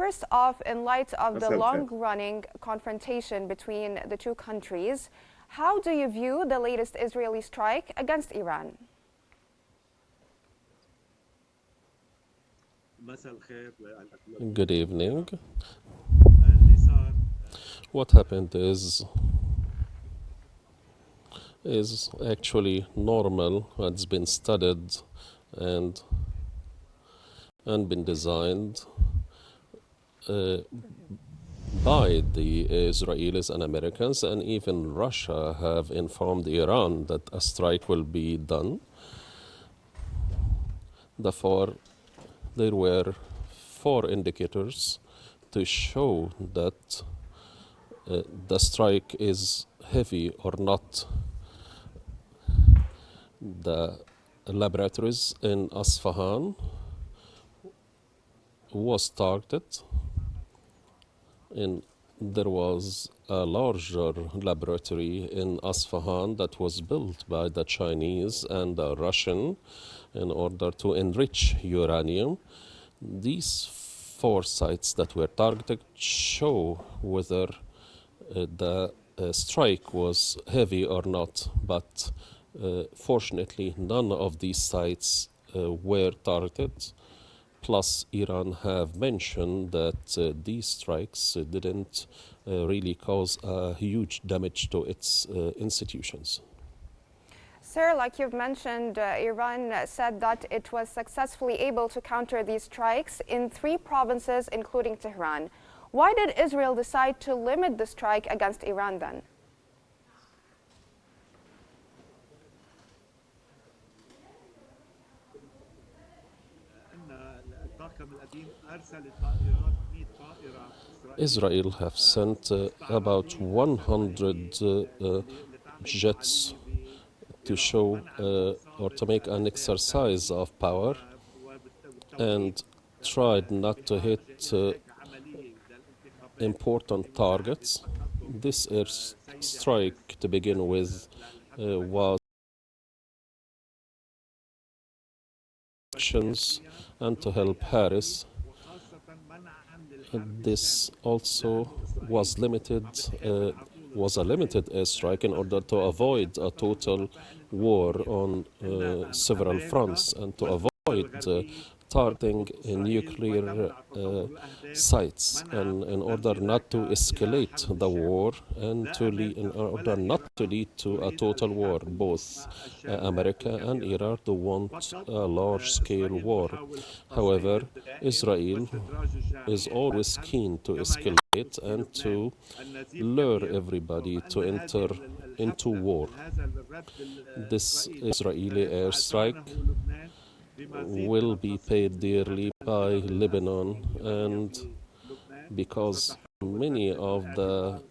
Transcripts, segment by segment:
First off, in light of the مساء الخير. long-running confrontation between the two countries, how do you view the latest Israeli strike against Iran? Good evening. What happened is actually normal. It's been studied and been designed by the Israelis and Americans, and even Russia have informed Iran that a strike will be done. Therefore, there were 4 indicators to show that the strike is heavy or not. The laboratories in Isfahan was targeted, and there was a larger laboratory in Isfahan that was built by the Chinese and the Russian in order to enrich uranium. These 4 sites that were targeted show whether the strike was heavy or not, but fortunately none of these sites were targeted. Plus, Iran have mentioned that these strikes didn't really cause huge damage to its institutions. Sir, like you've mentioned, Iran said that it was successfully able to counter these strikes in 3 provinces, including Tehran. Why did Israel decide to limit the strike against Iran then? Israel have sent about 100 jets to show or to make an exercise of power and tried not to hit important targets. This air strike, to begin with, was actions and to help Harris. This also was a limited airstrike in order to avoid a total war on several fronts and to avoid targeting nuclear sites, and in order not to escalate the war and in order not to lead to a total war. Both America and Iran do want a large-scale war. However, Israel is always keen to escalate and to lure everybody to enter into war. This Israeli airstrike will be paid dearly by Lebanon, and because many of the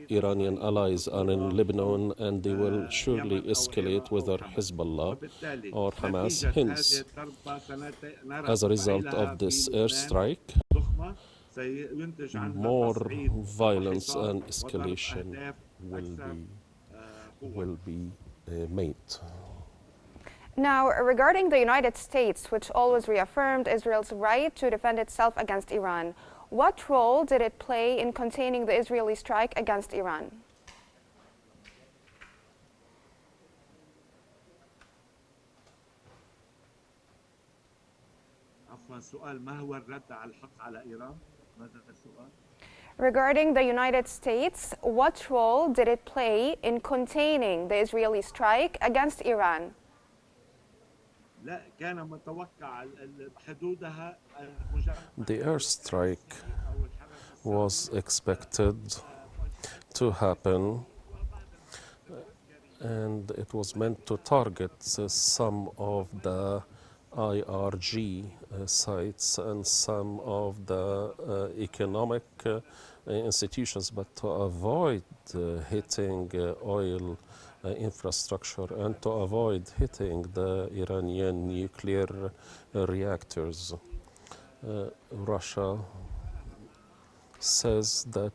Iranian allies are in Lebanon, and they will surely escalate whether Hezbollah or Hamas. Hence, as a result of this airstrike, more violence and escalation will be made. Now, regarding the United States, which always reaffirmed Israel's right to defend itself against Iran, what role did it play in containing the Israeli strike against Iran? Regarding the United States, what role did it play in containing the Israeli strike against Iran? The airstrike was expected to happen, and it was meant to target some of the IRG sites and some of the economic institutions, but to avoid hitting oil infrastructure and to avoid hitting the Iranian nuclear reactors. Russia says that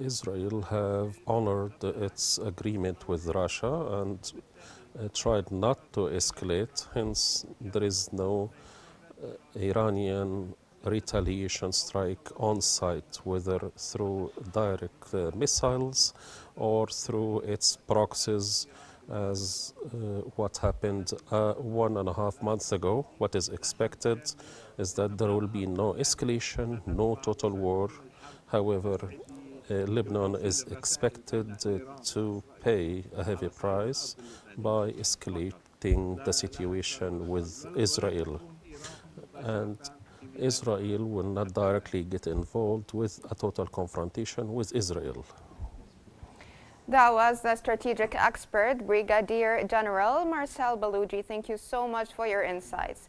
Israel have honored its agreement with Russia and tried not to escalate. Hence, there is no Iranian retaliation strike on site, whether through direct missiles or through its proxies, as what happened 1.5 months ago. What is expected is that there will be no escalation, no total war. However, Lebanon is expected to pay a heavy price by escalating the situation with Israel. And Israel will not directly get involved with a total confrontation with Israel. That was the strategic expert, Brigadier General Marcel Baluji. Thank you so much for your insights.